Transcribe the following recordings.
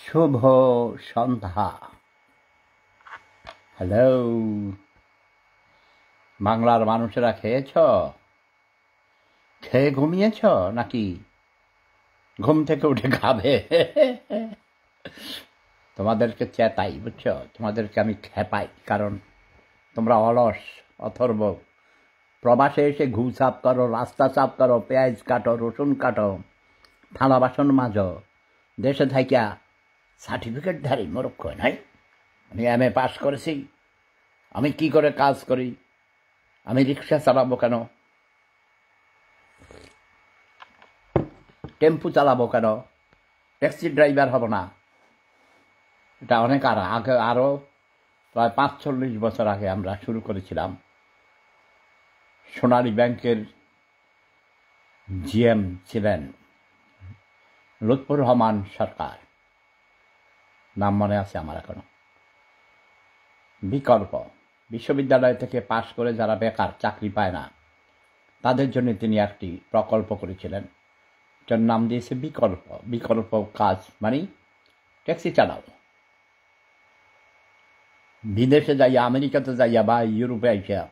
শুভ সন্ধ্যা। Hello, বাংলার মানুষেরা খেয়েছ? খেয়ে ঘুমিয়েছ নাকি ঘুম থেকে উঠে খাবে? তোমাদেরকে চেতাই, বুঝছ? তোমাদেরকে আমি খেপাই, কারণ তোমরা অলস, অথর্ব। প্রবাসে এসে ঘু সাফ করো, রাস্তা সাফ করো, পেঁয়াজ কাটো, রসুন কাটো, থালা বাসন মাজো। দেশে থাইকা সার্টিফিকেটধারী মূর্খ নাই? আমি MA পাস করেছি, আমি কি করে কাজ করি, আমি রিক্সা চালাবো কেন, টেম্পু চালাবো কেন, ট্যাক্সি ড্রাইভার হব না? এটা অনেক আগে, আরও প্রায় ৪৫ বছর আগে আমরা শুরু করেছিলাম। সোনালী ব্যাংকের GM ছিলেন লুৎফর রহমান সরকার, নাম মনে আছে আমার এখনো। বিকল্প বিশ্ববিদ্যালয় থেকে পাশ করে যারা বেকার, চাকরি পায় না, তাদের জন্য তিনি একটি প্রকল্প করেছিলেন, যার নাম দিয়েছে বিকল্প। বিকল্প কাজ মানে ট্যাক্সি চালাও। বিদেশে যাইয়া, আমেরিকাতে যাইয়া বা ইউরোপে আইসা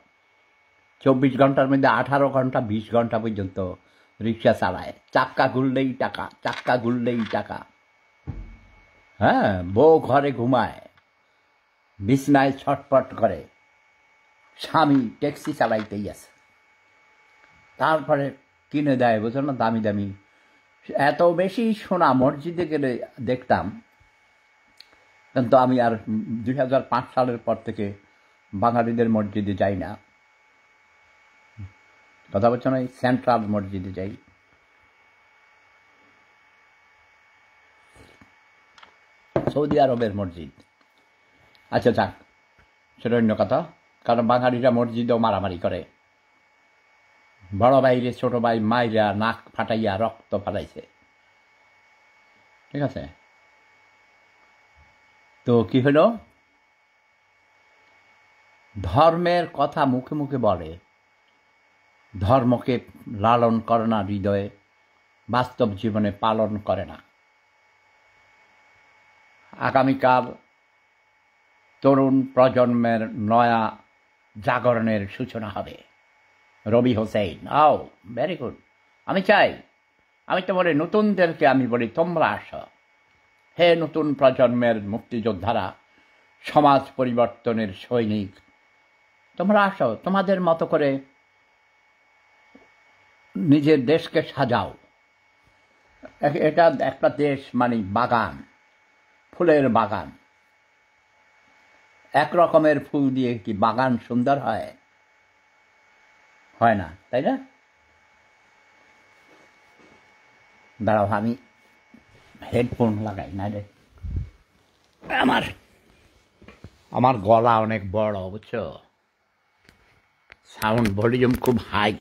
২৪ ঘন্টার মধ্যে ১৮ ঘন্টা ২০ ঘন্টা পর্যন্ত রিক্সা চালায়। চাক্কা ঘুরলেই টাকা, চাক্কা ঘুরলেই টাকা। হ্যাঁ, বউ ঘরে ঘুমায়, বিছনায় ছটপট করে, স্বামী ট্যাক্সি চালাইতেই আছে। তারপরে কিনে দেয়, বুঝো না, দামি দামি। এত বেশি সোনা মসজিদে গেলে দেখতাম। কিন্তু আমি আর ২০০৫ সালের পর থেকে বাঙালিদের মসজিদে যাই না। কথা বলছো না? সেন্ট্রাল মসজিদে যাই। সৌদি আরবের মসজিদ। আচ্ছা যাক, সেটা অন্য কথা। কারণ বাঙালিরা মসজিদেও মারামারি করে। বড় ভাইরে ছোট ভাই মাইরা নাক ফাটাইয়া রক্ত ফাটাইছে। ঠিক আছে? তো কি হলো? ধর্মের কথা মুখে মুখে বলে, ধর্মকে লালন করে না হৃদয়ে, বাস্তব জীবনে পালন করে না। আগামীকাল তরুণ প্রজন্মের নয়া জাগরণের সূচনা হবে। রবি হোসেন, আও ভেরি গুড। আমি তো বলি নতুনদেরকে, আমি বলি তোমরা আসো। হে নতুন প্রজন্মের মুক্তিযোদ্ধারা, সমাজ পরিবর্তনের সৈনিক, তোমরা আসো, তোমাদের মতো করে নিজের দেশকে সাজাও। এটা একটা দেশ মানে বাগান, ফুলের বাগান। এক রকমের ফুল দিয়ে কি বাগান সুন্দর হয়? হয় না, তাই না? দাঁড়াও, আমি হেডফোন লাগাই না রে। আমার গলা অনেক বড়, বুঝছো? সাউন্ড ভলিউম খুব হাই।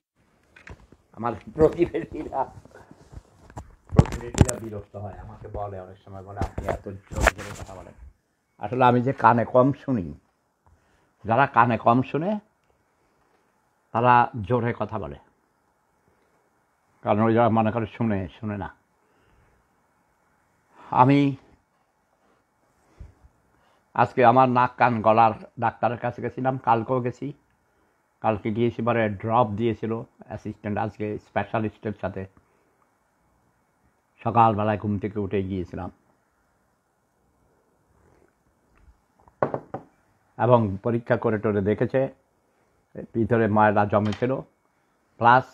আমার প্রতিবেশীরা বিরক্ত হয়, আমাকে বলে অনেক সময়, বলে আপনি এত জোরে জোরে কথা বলেন। আসলে আমি যে কানে কম শুনি, যারা কানে কম শুনে তারা জোরে কথা বলে, কারণ ওই যারা মনে করে শুনে না। আমি আজকে আমার নাক কান গলার ডাক্তারের কাছে গেছিলাম, কালকেও গেছি। কালকে গিয়েছি, পরে ড্রপ দিয়েছিল অ্যাসিস্ট্যান্ট, আজকে স্পেশালিস্টের সাথে সকালবেলায় ঘুম থেকে উঠে গিয়েছিলাম, এবং পরীক্ষা করে টোরে দেখেছে ভিতরে ময়লা জমেছিল, প্লাস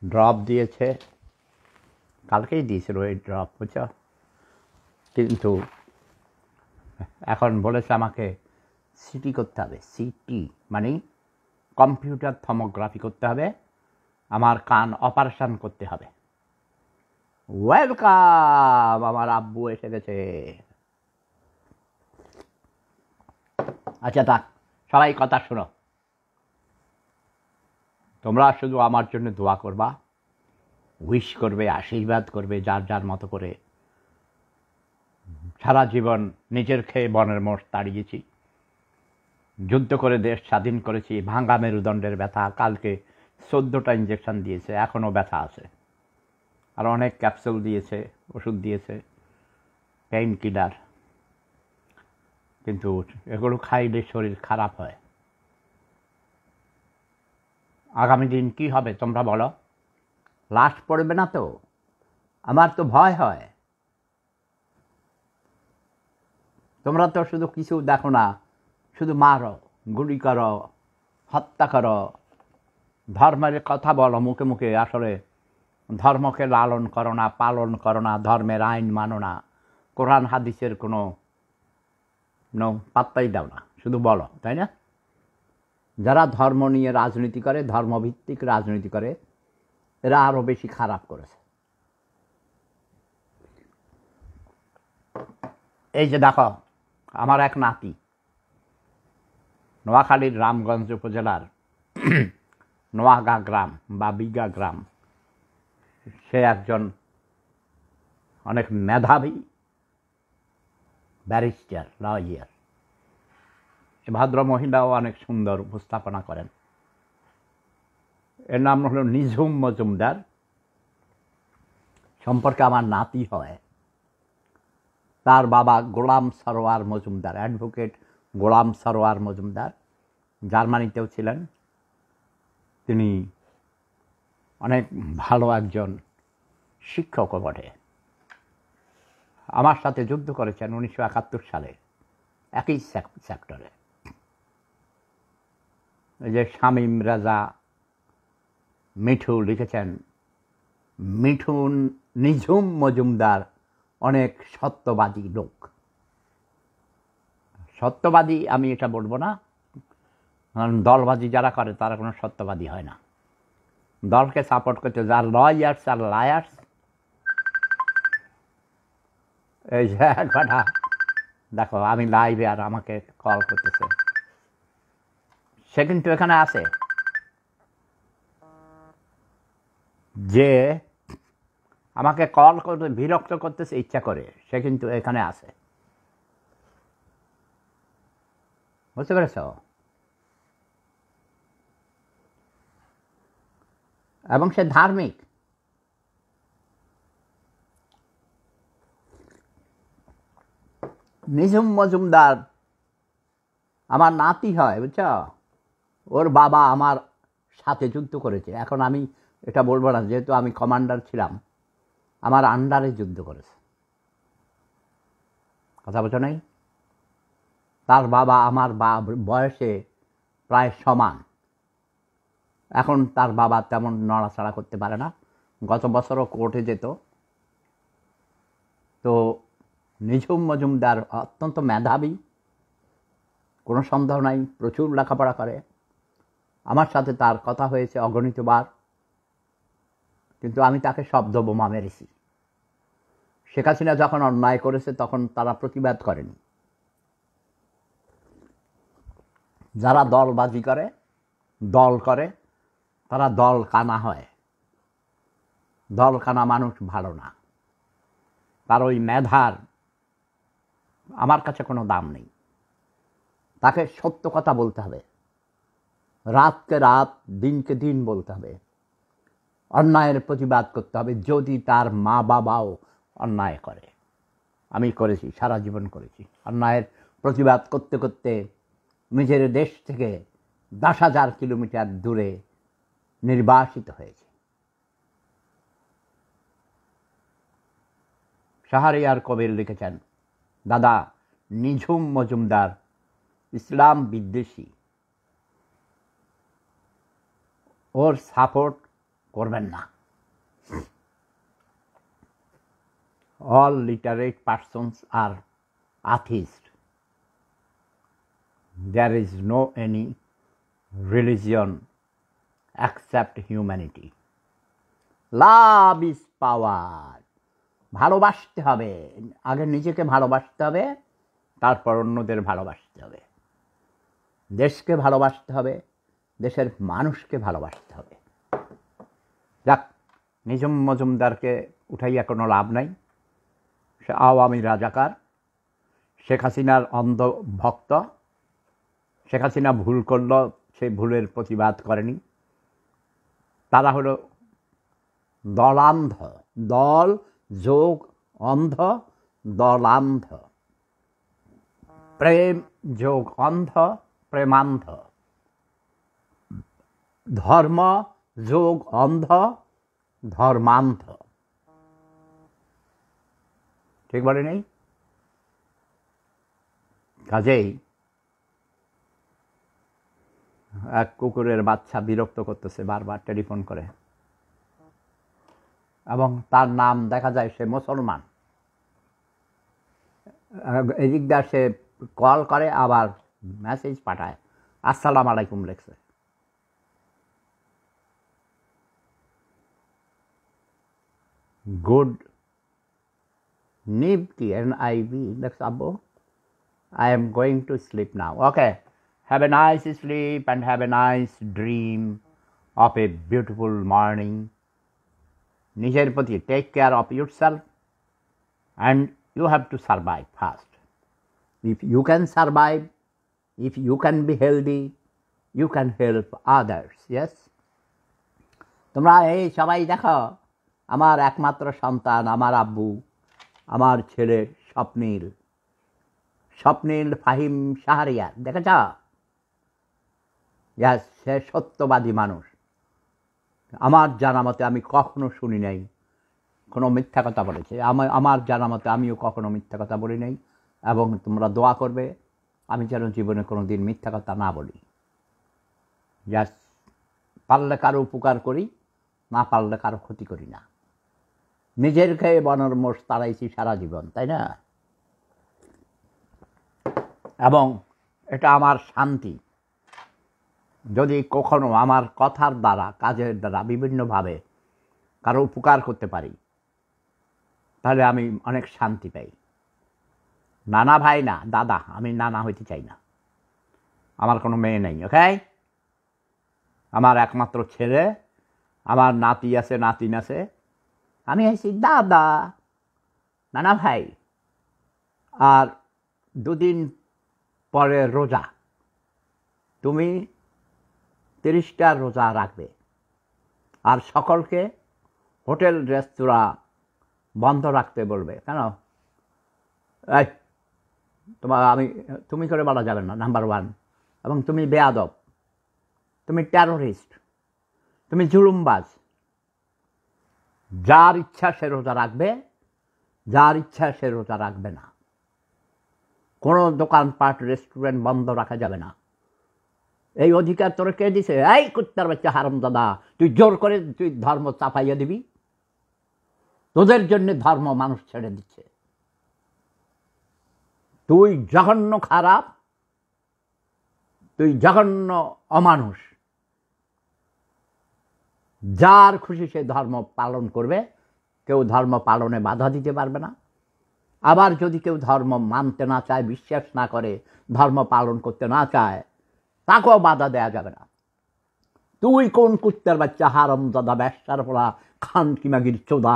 ড্রপ দিয়েছে। কালকেই দিয়েছিল এই ড্রপ, বুঝছো? কিন্তু এখন বলেছে আমাকে সিটি করতে হবে। সিটি মানে কম্পিউটার থর্মোগ্রাফি করতে হবে, আমার কান অপারেশন করতে হবে। ওয়েলকাম, আমার আব্বু এসে গেছে। আচ্ছা থাক, সবাই কথা শোনো। তোমরা শুধু আমার জন্য দোয়া করবা, উইশ করবে, আশীর্বাদ করবে, যার যার মতো করে। সারা জীবন নিজের খেয়ে বনের মোষ তাড়িয়েছি, যুদ্ধ করে দেশ স্বাধীন করেছি। ভাঙা মেরুদণ্ডের ব্যথা, কালকে 14টা ইঞ্জেকশন দিয়েছে, এখনও ব্যথা আছে। আর অনেক ক্যাপসুল দিয়েছে, ওষুধ দিয়েছে। পেইন কিলার, কিন্তু এগুলো খাইলে শরীর খারাপ হয়। আগামী দিন কি হবে তোমরা বলো? লাশ পড়বে না তো? আমার তো ভয় হয়। তোমরা তো শুধু কিছু দেখো না, শুধু মারো, গুলি করো, হত্যা করো, ধর্মের কথা বলো মুখে মুখে, আসলে ধর্মকে লালন করো না, পালন করো না, ধর্মের আইন মানো না, কোরআন হাদিসের কোনো পাত্তাই দাও না, শুধু বলো, তাই না? যারা ধর্ম নিয়ে রাজনীতি করে, ধর্মভিত্তিক রাজনীতি করে, এরা আরও বেশি খারাপ করেছে। এই যে দেখো, আমার এক নাতি নোয়াখালীর রামগঞ্জ উপজেলার নোয়াগা গ্রাম বা বিগা গ্রাম, সে একজন অনেক মেধাবী ব্যারিস্টার, লয়ার। এ ভদ্র মহিলাও অনেক সুন্দর উপস্থাপনা করেন। এর নাম হলো নিঝুম মজুমদার। সম্পর্কে আমার নাতি হয়। তার বাবা গোলাম সরোয়ার মজুমদার, অ্যাডভোকেট গোলাম সরোয়ার মজুমদার, জার্মানিতেও ছিলেন। তিনি অনেক ভালো একজন শিক্ষকও বটে। আমার সাথে যুদ্ধ করেছেন 1971 সালে একই সেক্টরে। এই যে শামীম রাজা মিঠু লিখেছেন, মিঠুন নিঝুম মজুমদার অনেক সত্যবাদী লোক। সত্যবাদী আমি এটা বলবো না, কারণ দলবাজি যারা করে তারা কোনো সত্যবাদী হয় না। দলকে সাপোর্ট করতে যার লয়ার্স আর লায়ার্স। এই যে কথা দেখো, আমি লাইভে আর আমাকে কল করতেছে, সে কিন্তু এখানে আছে। যে আমাকে কল করতে বিরক্ত করতেছে ইচ্ছা করে, সে কিন্তু এখানে আছে, বুঝতে পেরেছ? এবং সে ধার্মিক। নিঝুম মজুমদার আমার নাতি হয়, বুঝছ? ওর বাবা আমার সাথে যুদ্ধ করেছে। এখন আমি এটা বলবো না, যেহেতু আমি কমান্ডার ছিলাম, আমার আন্ডারে যুদ্ধ করেছে। কথা বোঝো নাই? তার বাবা আমার বয়সে প্রায় সমান। এখন তার বাবা তেমন নড়াচড়া করতে পারে না। গত বছরও কোর্টে যেত। তো নিঝুম মজুমদার অত্যন্ত মেধাবী, কোনো সন্দেহ নাই, প্রচুর লেখাপড়া করে। আমার সাথে তার কথা হয়েছে অগণিতবার, কিন্তু আমি তাকে শব্দ বোমা মেরেছি। শেখ হাসিনা যখন অন্যায় করেছে তখন তারা প্রতিবাদ করেনি। যারা দলবাজি করে, দল করে, তারা দল কানা হয়। দল কানা মানুষ ভালো না। তার ওই মেধার আমার কাছে কোনো দাম নেই। তাকে সত্য কথা বলতে হবে, রাতকে রাত, দিনকে দিন বলতে হবে, অন্যায়ের প্রতিবাদ করতে হবে, যদি তার মা বাবাও অন্যায় করে। আমি করেছি, সারা জীবন করেছি। অন্যায়ের প্রতিবাদ করতে করতে নিজের দেশ থেকে 10,000 কিলোমিটার দূরে নির্বাসিত হয়েছে। শাহরিয়ার কবির লিখেছেন, দাদা নিঝুম মজুমদার ইসলাম বিদ্বেষী, ওর সাপোর্ট করবেন না। All literate persons are atheists. There is no any religion except humanity. Love is power. ভালোবাসতে হবে, আগে নিজেকে ভালোবাসতে হবে, তারপর অন্যদের ভালোবাসতে হবে। দেশকে ভালোবাসতে হবে, দেশের মানুষকে ভালোবাসতে হবে। যাক, নিঝুম মজুমদারকে উঠাইয়া কোনো লাভ নাই। সে আওয়ামী রাজাকার, শেখ হাসিনার অন্ধ ভক্ত। শেখ হাসিনা ভুল করল, সেই ভুলের প্রতিবাদ করেনি। তারা হলো দলান্ধ, দল যোগ অন্ধ, দলান্ধ, প্রেম যোগ অন্ধ প্রেমান্ধ, ধর্ম যোগ অন্ধ ধর্মান্ধ। ঠিক বলে নেই? কাজেই এক কুকুরের বাচ্চা বিরক্ত করতেছে বারবার টেলিফোন করে, এবং তার নাম দেখা যায় সে মুসলমান। এদিক দিয়ে সে কল করে আবার মেসেজ পাঠায়, আসসালামু আলাইকুম লেখছে। গুড নিব কি NIV লেখছে, আব্বু I am going to sleep now. Okay. Have a nice sleep and have a nice dream of a beautiful morning. নিজের প্রতি take care of yourself, and you have to survive first. If you can survive, if you can be healthy, you can help others. Yes? তোমরা এই সবাই দেখো, আমার একমাত্র সন্তান আমার আব্বু, আমার ছেলে স্বপ্নীল ফাহিম শাহরিয়ার, দেখেছ? ইয়াস, সে সত্যবাদী মানুষ। আমার জানা মতে আমি কখনো শুনি নাই কোনো মিথ্যা কথা বলেছে। আমার জানা মতে আমিও কখনো মিথ্যা কথা বলি নাই, এবং তোমরা দোয়া করবে আমি যেন জীবনে কোনো দিন মিথ্যা কথা না বলি। ইয়াস, পারলে কারো উপকার করি, না পারলে কারো ক্ষতি করি না। নিজের খেয়ে বনের মোষ তাড়াইছি সারা জীবন, তাই না? এবং এটা আমার শান্তি। যদি কখনো আমার কথার দ্বারা, কাজের দ্বারা বিভিন্নভাবে কারো উপকার করতে পারি, তাহলে আমি অনেক শান্তি পাই। নানা ভাই না, দাদা, আমি নানা হইতে চাই না। আমার কোনো মেয়ে নেই, ওকে? আমার একমাত্র ছেলে, আমার নাতি আছে, নাতিন আছে। আমি আছি দাদা, নানা ভাই। আর দুদিন পরে রোজা, তুমি 30টা রোজা রাখবে, আর সকলকে হোটেল রেস্তোরাঁ বন্ধ রাখতে বলবে। কেন? এই তুমি করে বলা যাবে না, নাম্বার 1। এবং তুমি বেয়াদব, তুমি টেরোরিস্ট, তুমি জুলুমবাজ। যার ইচ্ছা সে রোজা রাখবে, যার ইচ্ছা সে রোজা রাখবে না। কোনো দোকানপাট রেস্টুরেন্ট বন্ধ রাখা যাবে না। এই অধিকার তোর কে দিছে? এই কুত্তার বাচ্চা হারামজাদা, তুই জোর করে তুই ধর্ম চাপাইয়া দিবি? তোদের জন্য ধর্ম মানুষ ছেড়ে দিচ্ছে। তুই জঘন্য খারাপ, তুই জঘন্য অমানুষ। যার খুশি সে ধর্ম পালন করবে, কেউ ধর্ম পালনে বাধা দিতে পারবে না। আবার যদি কেউ ধর্ম মানতে না চায়, বিশ্বাস না করে, ধর্ম পালন করতে না চায়, তাকেও বাধা দেয়া যাবে না। তুই কোন কুত্তার বাচ্চা হারামজাদা, ব্যবসার পড়া, খানকিমাগির চোদা?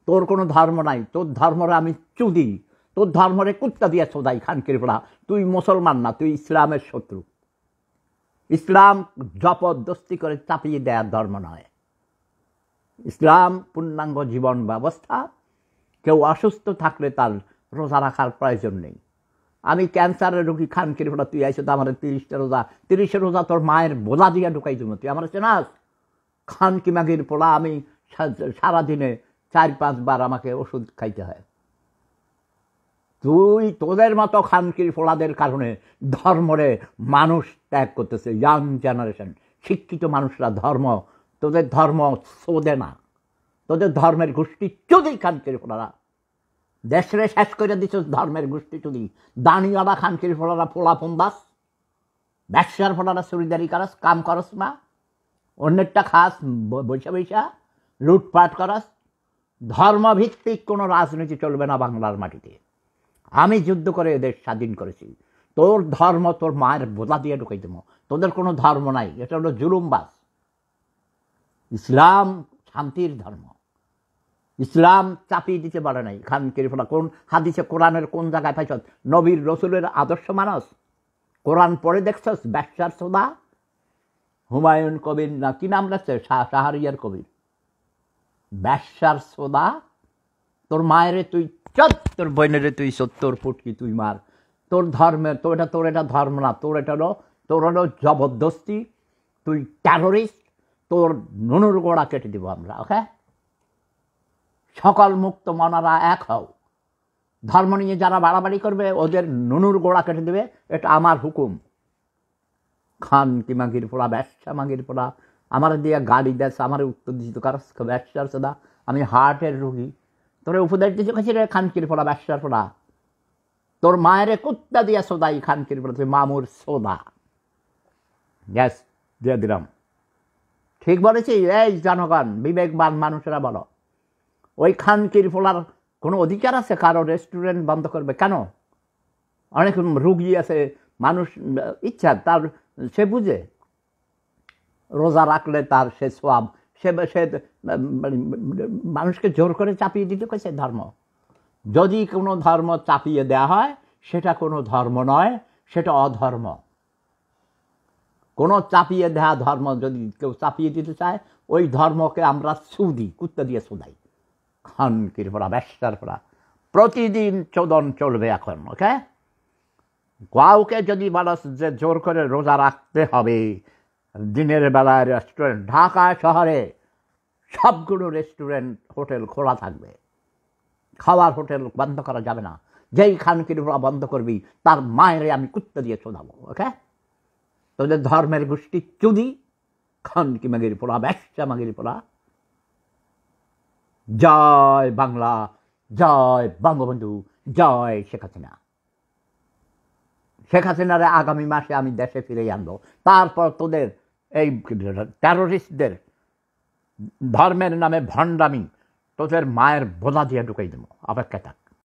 তোর কোনো ধর্ম নাই, তোর ধর্মরে আমি চুদি, তোর ধর্মরে কুত্তা দিয়ে চোদাই, খানকির পড়া। তুই মুসলমান না, তুই ইসলামের শত্রু। ইসলাম জবরদস্তি করে চাপিয়ে দেওয়ার ধর্ম নয়। ইসলাম পূর্ণাঙ্গ জীবন ব্যবস্থা। কেউ অসুস্থ থাকলে তার রোজা রাখার প্রয়োজন নেই। আমি ক্যান্সারের রোগী, খানকির ফোটা, তুই আইসো তো আমার 30টা রোজা, 30 রোজা তোর মায়ের বোঝা দিয়ে ঢুকাই দেবো। তুই আমার চেনাস? খানকি মাগির পোড়া, আমি সারাদিনে 4-5 বার আমাকে ওষুধ খাইতে হয়। তুই তোদের মতো খানকির ফোড়াদের কারণে ধর্মরে মানুষ ত্যাগ করতেছে। ইয়াং জেনারেশন, শিক্ষিত মানুষরা ধর্ম, তোদের ধর্ম শোধে না। তোদের ধর্মের গোষ্ঠী চুদি, খানকির ফোড়ারা দেশরে শেষ করে দিচ্ছ। ধর্মের গোষ্ঠী চুদি, দানিওয়ালা খানকির ফোড়ারা ফোলা ফন্দাস, ব্যবসার ফোড়ারা চুরিদারি করস, কাম করস না, অন্যেরটা খাস বৈশা বৈশা, লুটপাট করস। ধর্মভিত্তিক কোনো রাজনীতি চলবে না বাংলার মাটিতে। আমি যুদ্ধ করে দেশ স্বাধীন করেছি। তোর ধর্ম তোর মায়ের বোঝা দিয়ে ঢুকাই দেবো। তোদের কোনো ধর্ম নাই, এটা হলো জুলুমবাজ। ইসলাম শান্তির ধর্ম। ইসলাম চাপিয়ে দিতে পারে নাই। খানকির ফোড়া কোন হাদিসে, কোরআনের কোন জায়গায় পাইছ নবীর রসুলের আদর্শ মানুষ? কোরআন পড়ে দেখছস? ব্যবসার সোদা, হুমায়ুন কবির না কি নাম রাখছে, শাহরিয়ার কবির, ব্যবসার সোদা। তোর মায়ের তুই চত্তর বইনেরে তুই 70 ফুটকি তুই মার। তোর ধর্মের তোর এটা ধর্ম না, তোর হলো জবরদস্তি। তুই টেরোরিস্ট। তোর নুনুর গোড়া কেটে দিব আমরা। ওকে, সকল মুক্ত মনারা এক হও। ধর্ম নিয়ে যারা বাড়াবাড়ি করবে ওদের নুনুর গোড়া কেটে দেবে, এটা আমার হুকুম। খান কি মাগির পোড়া, ব্যবসা মাগির পোড়া, আমার দিয়ে গাড়ি দেশ, আমার উত্তর দিচ্ছি তো ব্যবসার সদা, আমি হার্টের রুগী। তোর উপদেশ দিচ্ছ কাছে রে খানকির পোড়া, ব্যবসার পোড়া। তোর মায়ের কুত্তা দিয়া সোদাই খানকির পোড়া, তুই মামুর সোদা। গ্যাস দিয়ে দিলাম। ঠিক বলেছি? এই জনগণ, বিবেকবান মানুষেরা বলো, ওই খানকির পোলার কোনো অধিকার আছে কারো রেস্টুরেন্ট বন্ধ করবে? কেন? অনেক রুগী আছে, মানুষ ইচ্ছা তার, সে বুঝে রোজা রাখলে তার সে সোয়াব, সে মানুষকে জোর করে চাপিয়ে দিতে কইছে ধর্ম। যদি কোনো ধর্ম চাপিয়ে দেওয়া হয় সেটা কোনো ধর্ম নয়, সেটা অধর্ম। কোনো চাপিয়ে দেওয়া ধর্ম যদি কেউ চাপিয়ে দিতে চায়, ওই ধর্মকে আমরা সুদি, কুত্তা দিয়ে সুদাই। খানকির পড়া, ব্যবসার পড়া, প্রতিদিন চোদন চলবে এখন। ওকে, কাউকে যদি বলস যে জোর করে রোজা রাখতে হবে, দিনের বেলায় রেস্টুরেন্ট, ঢাকা শহরে সবগুলো রেস্টুরেন্ট হোটেল খোলা থাকবে, খাওয়ার হোটেল বন্ধ করা যাবে না। যেই খানকির পোড়া বন্ধ করবি তার মায়েরে আমি কুত্তা দিয়ে শোধাবো। ওকে, তোদের ধর্মের গোষ্ঠী চুদি, খানকি মাগির পোড়া, ব্যবসা মাগির পোড়া। জয় বাংলা, জয় বঙ্গবন্ধু, জয় শেখ হাসিনা। শেখ হাসিনারে আগামী মাসে আমি দেশে ফিরে আনবো, তারপর তোদের এই টেরোরিস্টদের ধর্মের নামে ভণ্ডামি তোদের মায়ের বোঝা দিয়ে ঢুকাই দেবো। অপেক্ষা থাক।